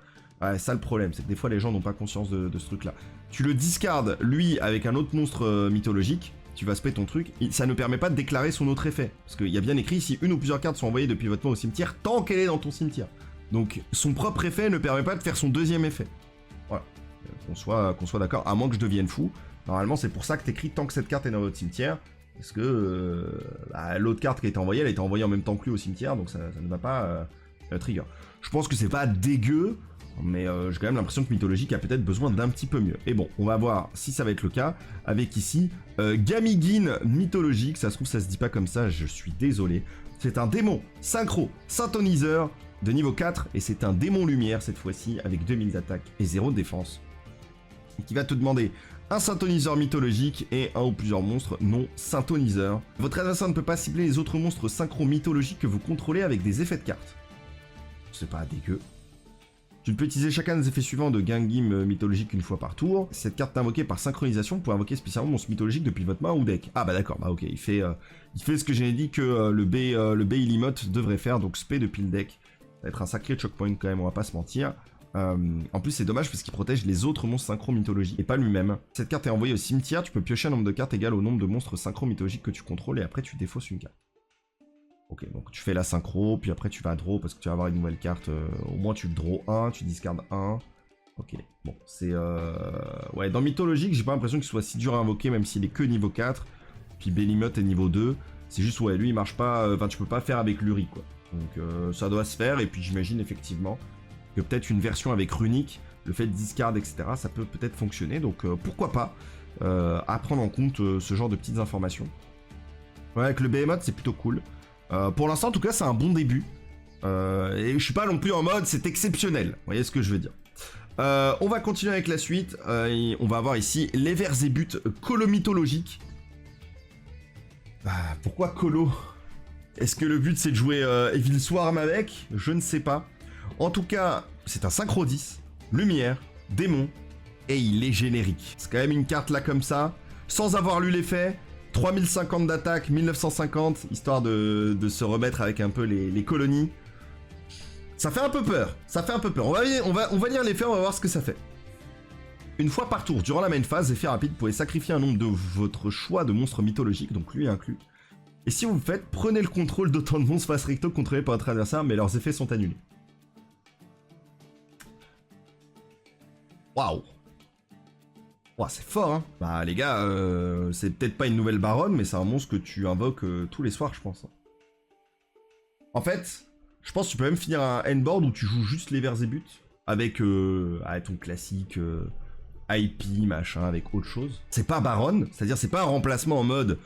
[SPEAKER 1] ça le problème, c'est que des fois les gens n'ont pas conscience de ce truc-là. Tu le discardes, lui, avec un autre monstre mythologique, tu vas spé ton truc, ça ne permet pas de déclarer son autre effet. Parce qu'il y a bien écrit, si une ou plusieurs cartes sont envoyées depuis votre main au cimetière, tant qu'elle est dans ton cimetière. Donc son propre effet ne permet pas de faire son deuxième effet. Voilà. Qu'on soit d'accord, à moins que je devienne fou. Normalement, c'est pour ça que t'écris tant que cette carte est dans votre cimetière. Parce que l'autre carte qui a été envoyée, elle a été envoyée en même temps que lui au cimetière, donc ça ne va pas trigger. Je pense que c'est pas dégueu, mais j'ai quand même l'impression que Mythologique a peut-être besoin d'un petit peu mieux. Et bon, on va voir si ça va être le cas, avec ici Gamigin Mythologique. Ça se trouve, ça se dit pas comme ça, je suis désolé. C'est un démon synchro synthoniseur de niveau 4, et c'est un démon lumière cette fois-ci, avec 2000 d'attaque et 0 de défense. Qui va te demander un synthoniseur mythologique et un ou plusieurs monstres non synthoniseurs. Votre adversaire ne peut pas cibler les autres monstres synchro mythologiques que vous contrôlez avec des effets de cartes. C'est pas dégueu. Tu ne peux utiliser chacun des effets suivants de Gangim mythologique une fois par tour. Cette carte est invoquée par synchronisation pour invoquer spécialement monstre mythologique depuis votre main ou deck. Ah bah d'accord, bah ok, il fait ce que j'ai dit que le B Illimot devrait faire, donc spé depuis le deck. Ça va être un sacré choke point quand même, on va pas se mentir. En plus c'est dommage parce qu'il protège les autres monstres synchro mythologiques et pas lui-même. Cette carte est envoyée au cimetière, tu peux piocher un nombre de cartes égal au nombre de monstres synchro mythologiques que tu contrôles et après tu défausses une carte. Ok, donc tu fais la synchro, puis après tu vas draw parce que tu vas avoir une nouvelle carte. Au moins tu draw 1, tu discardes 1. Ok, bon, c'est... Ouais, dans mythologique, j'ai pas l'impression qu'il soit si dur à invoquer même s'il est que niveau 4. Puis Behemoth est niveau 2. C'est juste, ouais, lui il marche pas... Enfin, tu peux pas faire avec Luri, quoi. Donc ça doit se faire, et puis j'imagine effectivement que peut-être une version avec runique, le fait de discard, etc., ça peut peut-être fonctionner, donc pourquoi pas à prendre en compte ce genre de petites informations. Ouais, avec le Behemoth, c'est plutôt cool. Pour l'instant, en tout cas, c'est un bon début. Et je suis pas non plus en mode, c'est exceptionnel, vous voyez ce que je veux dire. On va continuer avec la suite, et on va avoir ici les Verzébut colomythologique. Pourquoi colo? Est-ce que le but c'est de jouer Evil Swarm avec? Je ne sais pas. En tout cas, c'est un synchro 10, lumière, démon, et il est générique. C'est quand même une carte là comme ça, sans avoir lu l'effet, 3050 d'attaque, 1950, histoire de se remettre avec un peu les colonies. Ça fait un peu peur, ça fait un peu peur. On va lire l'effet, on va voir ce que ça fait. Une fois par tour, durant la main phase, effet rapide, vous pouvez sacrifier un nombre de votre choix de monstres mythologiques, donc lui inclus. Et si vous le faites, prenez le contrôle d'autant de monstres face recto contrôlés par votre adversaire, mais leurs effets sont annulés. Waouh! Wow, c'est fort, hein! Bah, les gars, c'est peut-être pas une nouvelle baronne, mais c'est un monstre que tu invoques tous les soirs, je pense. En fait, je pense que tu peux même finir un endboard où tu joues juste les Verzébut, avec ton classique IP, machin, avec autre chose. C'est pas baronne, c'est-à-dire c'est pas un remplacement en mode...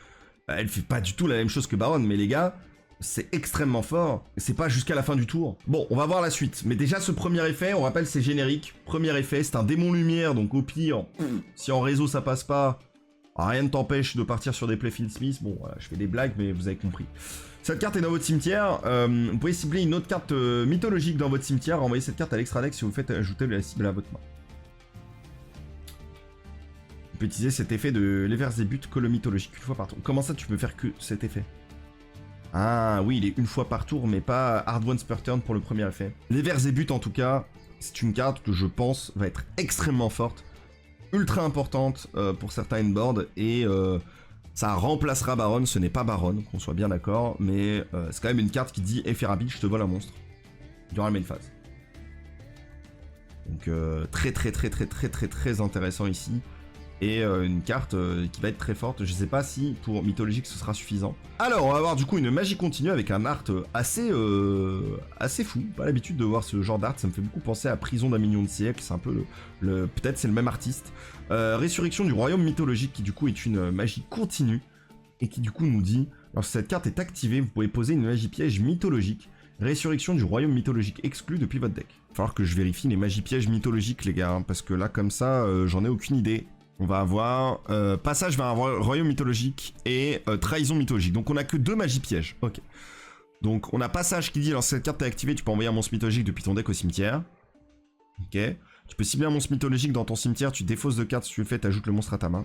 [SPEAKER 1] Elle fait pas du tout la même chose que baronne, mais les gars, c'est extrêmement fort. C'est pas jusqu'à la fin du tour. Bon, on va voir la suite. Mais déjà, ce premier effet, on rappelle, c'est générique. Premier effet, c'est un démon lumière, donc au pire, si en réseau ça passe pas, rien ne t'empêche de partir sur des Playfield Smith. Bon, voilà, je fais des blagues, mais vous avez compris. Cette carte est dans votre cimetière. Vous pouvez cibler une autre carte mythologique dans votre cimetière. Envoyez cette carte à l'extra deck si vous faites ajouter la cible à votre main. Tu peux utiliser cet effet de l'Everzébut colomythologique une fois par tour. Comment ça, tu peux faire que cet effet? Ah oui, il est une fois par tour, mais pas hard once per turn pour le premier effet. L'Everzébut, en tout cas, c'est une carte que je pense va être extrêmement forte, ultra importante pour certains endboards, et ça remplacera Baron. Ce n'est pas Baron, qu'on soit bien d'accord, mais c'est quand même une carte qui dit effet rapide, je te vole un monstre durant la main phase. Donc très intéressant ici. Et une carte qui va être très forte. Je sais pas si pour mythologique ce sera suffisant. Alors on va avoir du coup une magie continue avec un art assez fou. Pas l'habitude de voir ce genre d'art, ça me fait beaucoup penser à Prison d'un million de siècles. C'est un peu peut-être c'est le même artiste. Résurrection du royaume mythologique qui du coup est une magie continue. Et qui du coup nous dit, lorsque cette carte est activée, vous pouvez poser une magie piège mythologique. Résurrection du royaume mythologique exclu depuis votre deck. Il va falloir que je vérifie les magies pièges mythologiques les gars, hein, parce que là comme ça j'en ai aucune idée. On va avoir passage vers un royaume mythologique et trahison mythologique. Donc on a que 2 magies pièges. Ok. Donc on a passage qui dit lorsque cette carte est activée, tu peux envoyer un monstre mythologique depuis ton deck au cimetière. Ok. Tu peux cibler un monstre mythologique dans ton cimetière, tu défausses 2 cartes, si tu le fais, t'ajoutes le monstre à ta main.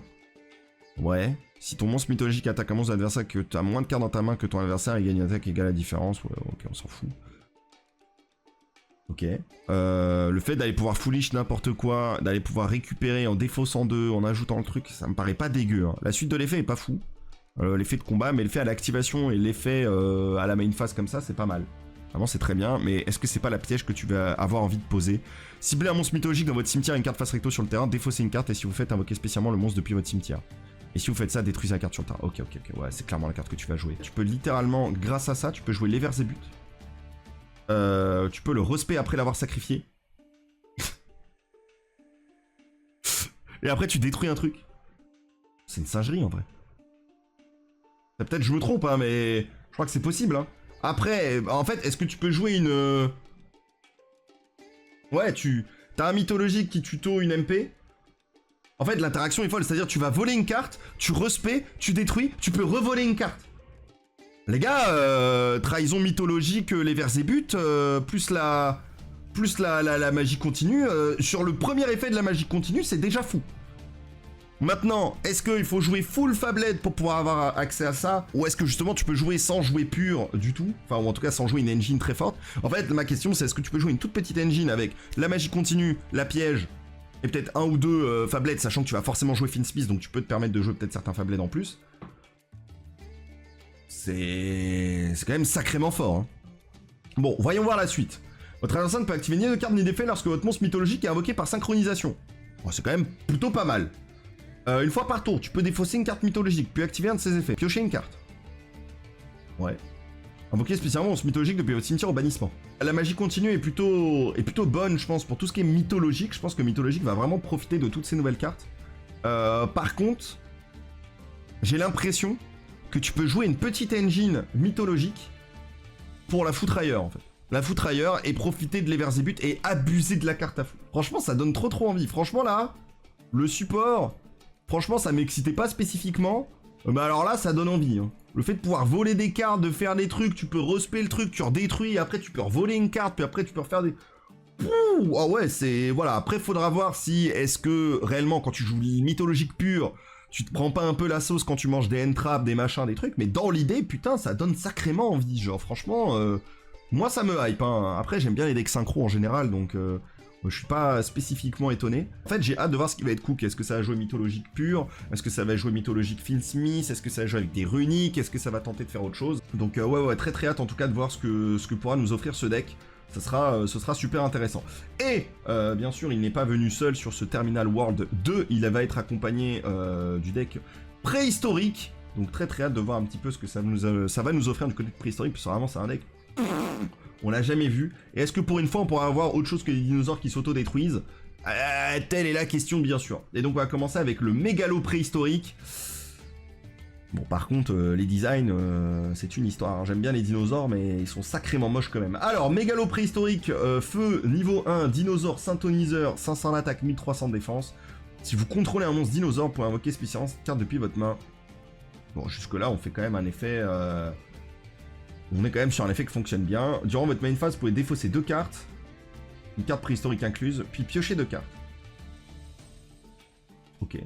[SPEAKER 1] Ouais. Si ton monstre mythologique attaque un monstre adversaire que tu as moins de cartes dans ta main que ton adversaire, il gagne une attaque égale à la différence. Ouais, ok, on s'en fout. Ok. Le fait d'aller pouvoir foolish n'importe quoi, d'aller pouvoir récupérer en défaussant 2, en ajoutant le truc, ça me paraît pas dégueu. Hein. La suite de l'effet est pas fou. L'effet de combat, mais l'effet à l'activation et l'effet à la main phase comme ça, c'est pas mal. Vraiment, c'est très bien, mais est-ce que c'est pas la piège que tu vas avoir envie de poser? Ciblez un monstre mythologique dans votre cimetière, une carte face recto sur le terrain, défaussez une carte, et si vous faites, invoquer spécialement le monstre depuis votre cimetière. Et si vous faites ça, détruisez la carte sur le terrain. Ok, ouais, c'est clairement la carte que tu vas jouer. Tu peux littéralement, grâce à ça, tu peux jouer l'Everzébut. Tu peux le respect après l'avoir sacrifié. Et après, tu détruis un truc. C'est une singerie, en vrai. Peut-être je me trompe, hein, mais je crois que c'est possible, hein. Après, en fait, est-ce que tu peux jouer une... Ouais, t'as un mythologique qui tuto une MP. En fait, l'interaction est folle, c'est-à-dire tu vas voler une carte, tu respect, tu détruis, tu peux revoler une carte. Les gars, trahison mythologique, les Verzébut, plus la magie continue, sur le premier effet de la magie continue, c'est déjà fou. Maintenant, est-ce qu'il faut jouer full Fablade pour pouvoir avoir accès à ça? Ou est-ce que justement tu peux jouer sans jouer pur du tout? Enfin, ou en tout cas sans jouer une engine très forte. En fait, ma question c'est est-ce que tu peux jouer une toute petite engine avec la magie continue, la piège, et peut-être un ou deux Fablades, sachant que tu vas forcément jouer Finsmith, donc tu peux te permettre de jouer peut-être certains Fablades en plus. C'est quand même sacrément fort. Hein. Bon, voyons voir la suite. Votre adversaire ne peut activer ni de carte ni d'effet lorsque votre monstre mythologique est invoqué par synchronisation. Bon, c'est quand même plutôt pas mal. Une fois par tour, tu peux défausser une carte mythologique, puis activer un de ses effets. Piocher une carte. Ouais. Invoquer spécialement monstre mythologique depuis votre cimetière au bannissement. La magie continue est plutôt bonne, je pense, pour tout ce qui est mythologique. Je pense que mythologique va vraiment profiter de toutes ces nouvelles cartes. Par contre, j'ai l'impression que tu peux jouer une petite engine mythologique pour la foutre ailleurs, en fait. La foutre ailleurs et profiter de l'Everzébut et abuser de la carte à fou. Franchement, ça donne trop envie. Franchement, là, le support... Franchement, ça m'excitait pas spécifiquement. Mais alors là, ça donne envie. Hein. Le fait de pouvoir voler des cartes, de faire des trucs, tu peux respect le truc, tu redétruis, après tu peux revoler une carte, puis après tu peux refaire des... Pouh, ah ouais, c'est... Voilà, après faudra voir si est-ce que réellement quand tu joues mythologique pur, tu te prends pas un peu la sauce quand tu manges des end-traps, des machins, des trucs, mais dans l'idée, putain, ça donne sacrément envie. Genre, franchement, moi ça me hype. Hein. Après, j'aime bien les decks synchro en général, donc... je suis pas spécifiquement étonné. En fait, j'ai hâte de voir ce qui va être cook. Est-ce que ça va jouer mythologique pur? Est-ce que ça va jouer mythologique Finsmith? Est-ce que ça va jouer avec des runiques? Est-ce que ça va tenter de faire autre chose? Donc ouais, très hâte en tout cas de voir ce que pourra nous offrir ce deck. Ce sera super intéressant. Et bien sûr, il n'est pas venu seul sur ce Terminal World 2. Il va être accompagné du deck préhistorique. Donc très hâte de voir un petit peu ce que ça va nous offrir du côté de préhistorique. Parce que vraiment, c'est un deck... On l'a jamais vu. Et est-ce que pour une fois on pourra avoir autre chose que des dinosaures qui s'auto-détruisent? Telle est la question bien sûr. Et donc on va commencer avec le mégalo préhistorique. Bon par contre les designs c'est une histoire. Hein. J'aime bien les dinosaures mais ils sont sacrément moches quand même. Alors mégalo préhistorique, feu niveau 1, dinosaure synthoniseur, 500 d'attaque, 1300 de défense. Si vous contrôlez un monstre dinosaure, vous pouvez invoquer spécialement cette carte depuis votre main. Bon jusque là on fait quand même un effet... On est quand même sur un effet qui fonctionne bien. Durant votre main phase, vous pouvez défausser 2 cartes, une carte préhistorique incluse, puis piocher 2 cartes. Ok.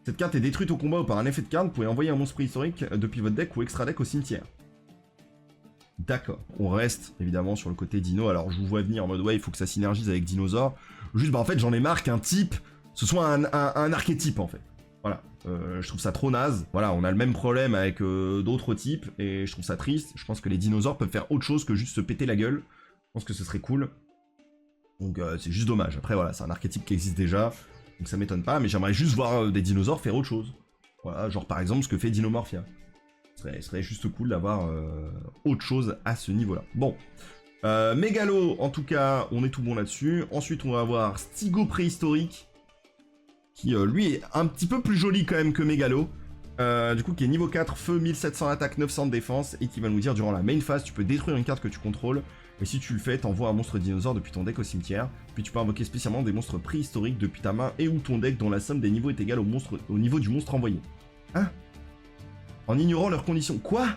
[SPEAKER 1] Cette carte est détruite au combat ou par un effet de carte, vous pouvez envoyer un monstre préhistorique depuis votre deck ou extra deck au cimetière. D'accord. On reste évidemment sur le côté dino. Alors je vous vois venir en mode ouais, il faut que ça synergise avec dinosaure. Juste bah en fait j'en ai marre qu'un type, ce soit un archétype en fait. Voilà, je trouve ça trop naze. Voilà, on a le même problème avec d'autres types, et je trouve ça triste. Je pense que les dinosaures peuvent faire autre chose que juste se péter la gueule. Je pense que ce serait cool. Donc c'est juste dommage. Après voilà, c'est un archétype qui existe déjà, donc ça m'étonne pas, mais j'aimerais juste voir des dinosaures faire autre chose. Voilà, genre par exemple ce que fait Dinomorphia. Ce serait juste cool d'avoir autre chose à ce niveau-là. Bon, Mégalo, en tout cas, on est tout bon là-dessus. Ensuite, on va avoir Stygo préhistorique, qui lui est un petit peu plus joli quand même que Mégalo, du coup qui est niveau 4, feu, 1700 attaque, 900 de défense, et qui va nous dire durant la main phase, tu peux détruire une carte que tu contrôles, et si tu le fais, t'envoies un monstre dinosaure depuis ton deck au cimetière, puis tu peux invoquer spécialement des monstres préhistoriques depuis ta main et ou ton deck dont la somme des niveaux est égale au niveau du monstre envoyé. Hein? En ignorant leurs conditions. Quoi?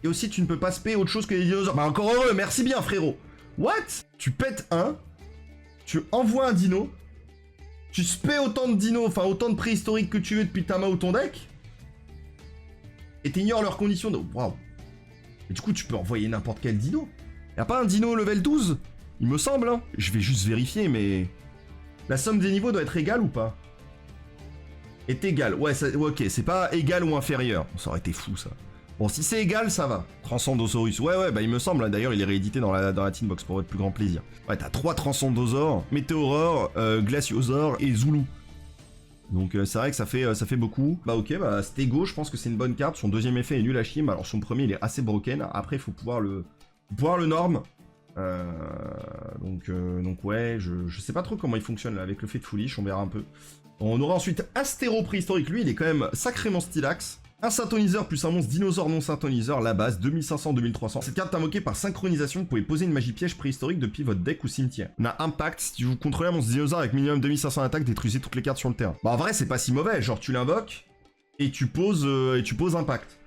[SPEAKER 1] Et aussi tu ne peux pas spé autre chose que les dinosaures. Bah encore heureux, merci bien frérot. What? Tu pètes un... tu envoies un dino, tu spais autant de dinos, enfin autant de préhistoriques que tu veux depuis ta main ou ton deck, et t'ignores leurs conditions de... Waouh. Et du coup, tu peux envoyer n'importe quel dino. Y'a pas un dino level 12? Il me semble, hein. Je vais juste vérifier, mais... La somme des niveaux doit être égale ou pas? Est égale. Ouais, ok, c'est pas égal ou inférieur. Ça aurait été fou, ça. Bon, si c'est égal, ça va. Transcendosaurus. Ouais, bah il me semble. D'ailleurs, il est réédité dans la Teen Box pour votre plus grand plaisir. Ouais, t'as 3 Transcendosaures, Météorore, Glaciosaure et Zulu. Donc c'est vrai que ça fait beaucoup. Bah ok, bah Stego, je pense que c'est une bonne carte. Son deuxième effet est nul à chier. Alors son premier, il est assez broken. Après, il faut pouvoir le norm. Donc ouais, je sais pas trop comment il fonctionne là, avec le fait de Foolish, on verra un peu. On aura ensuite Astéro préhistorique, lui il est quand même sacrément stylax. Un synthoniseur plus un monstre dinosaure non synthoniseur, la base, 2500-2300. Cette carte est invoquée par synchronisation, vous pouvez poser une magie piège préhistorique depuis votre deck ou cimetière. On a Impact, si vous contrôlez un monstre dinosaure avec minimum 2500 d'attaque, détruisez toutes les cartes sur le terrain. Bah en vrai c'est pas si mauvais, genre tu l'invoques, et tu poses Impact.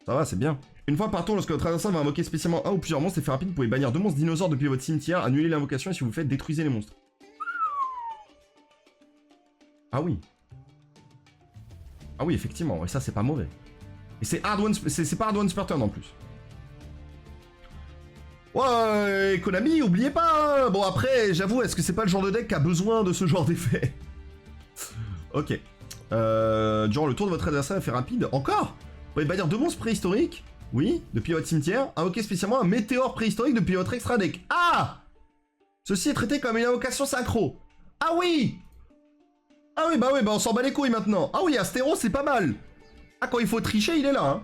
[SPEAKER 1] Ça va, c'est bien. Une fois par tour, lorsque votre adversaire va invoquer spécialement un ou plusieurs monstres, effet rapide, vous pouvez bannir 2 monstres dinosaures depuis votre cimetière, annuler l'invocation et si vous le faites, détruisez les monstres. Ah oui. Ah oui, effectivement, et ça c'est pas mauvais. Et c'est pas Hard One Spartan en plus. Ouais, Konami, oubliez pas. Bon après, j'avoue, est-ce que c'est pas le genre de deck qui a besoin de ce genre d'effet? Ok. Durant le tour de votre adversaire, effet rapide, encore? Vous pouvez bannir 2 monstres préhistoriques. Oui, depuis votre cimetière. Invoquez spécialement un météore préhistorique depuis votre extra deck. Ah! Ceci est traité comme une invocation synchro. Ah oui! Ah oui, bah on s'en bat les couilles maintenant. Ah oui, Astéro, c'est pas mal. Ah, quand il faut tricher, il est là,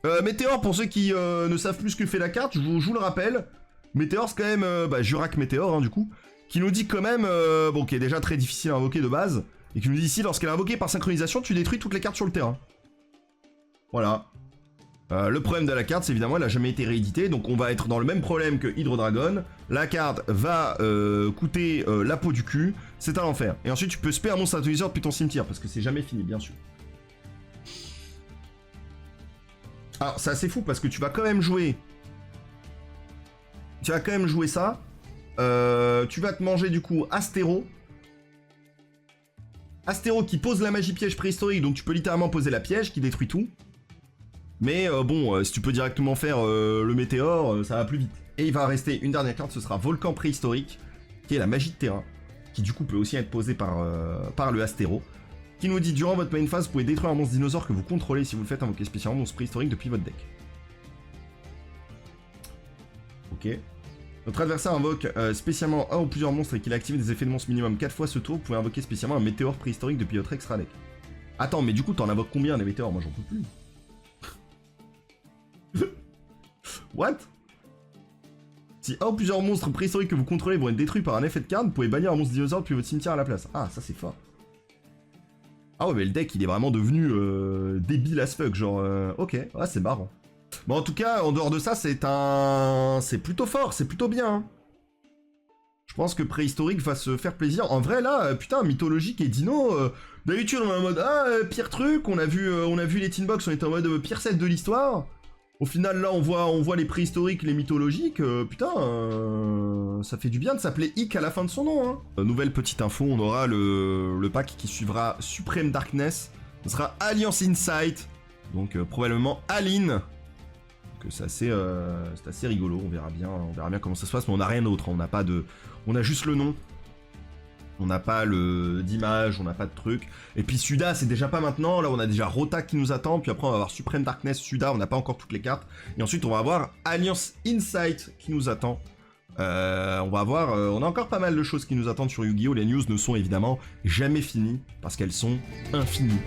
[SPEAKER 1] hein. Météore, pour ceux qui ne savent plus ce que fait la carte, je vous le rappelle. Météore, c'est quand même, Jurac Météore, hein, du coup, qui nous dit quand même, bon, qui est déjà très difficile à invoquer de base, et qui nous dit ici, lorsqu'elle est invoquée par synchronisation, tu détruis toutes les cartes sur le terrain. Voilà. Le problème de la carte, c'est évidemment, elle a jamais été rééditée, donc on va être dans le même problème que Hydro Dragon. La carte va coûter la peau du cul, c'est un enfer. Et ensuite, tu peux spare un monstre synthoniseur depuis ton cimetière, parce que c'est jamais fini, bien sûr. Alors, c'est assez fou, parce que tu vas quand même jouer... Tu vas quand même jouer ça. Tu vas te manger, du coup, Astéro. Astéro qui pose la magie piège préhistorique, donc tu peux littéralement poser la piège qui détruit tout. Mais bon, si tu peux directement faire le météore, ça va plus vite. Et il va rester une dernière carte, ce sera Volcan préhistorique, qui est la magie de terrain, qui du coup peut aussi être posée par le Astéro, qui nous dit durant votre main phase, vous pouvez détruire un monstre dinosaure que vous contrôlez si vous le faites invoquer spécialement un monstre préhistorique depuis votre deck. Ok. Notre adversaire invoque spécialement un ou plusieurs monstres et qu'il a activé des effets de monstre minimum 4 fois ce tour, vous pouvez invoquer spécialement un météore préhistorique depuis votre extra deck. Attends, mais du coup, t'en invoques combien des météores? Moi, j'en peux plus. What? Si un ou plusieurs monstres préhistoriques que vous contrôlez vont être détruits par un effet de carte, vous pouvez bannir un monstre dinosaure depuis votre cimetière à la place. Ah, ça c'est fort. Ah ouais, mais le deck il est vraiment devenu débile as fuck, genre ok, ouais c'est marrant. Bon en tout cas, en dehors de ça, c'est plutôt fort, c'est plutôt bien. Hein. Je pense que préhistorique va se faire plaisir. En vrai là, putain, mythologique et dino, d'habitude on est en mode pire truc, on a vu les Teen Box, on était en mode pire set de l'histoire. Au final, là, on voit les préhistoriques, les mythologiques. Putain, ça fait du bien de s'appeler Ick à la fin de son nom. Hein. Nouvelle petite info, on aura le pack qui suivra Supreme Darkness. Ce sera Alliance Insight. Donc, probablement Aline. Donc, c'est assez rigolo. On verra bien comment ça se passe. Mais on n'a rien d'autre. Hein. On a juste le nom. On n'a pas d'image, on n'a pas de truc. Et puis Suda, c'est déjà pas maintenant. Là, on a déjà Rotak qui nous attend. Puis après, on va avoir Supreme Darkness, Suda. On n'a pas encore toutes les cartes. Et ensuite, on va avoir Alliance Insight qui nous attend. On a encore pas mal de choses qui nous attendent sur Yu-Gi-Oh! Les news ne sont évidemment jamais finies parce qu'elles sont infinies.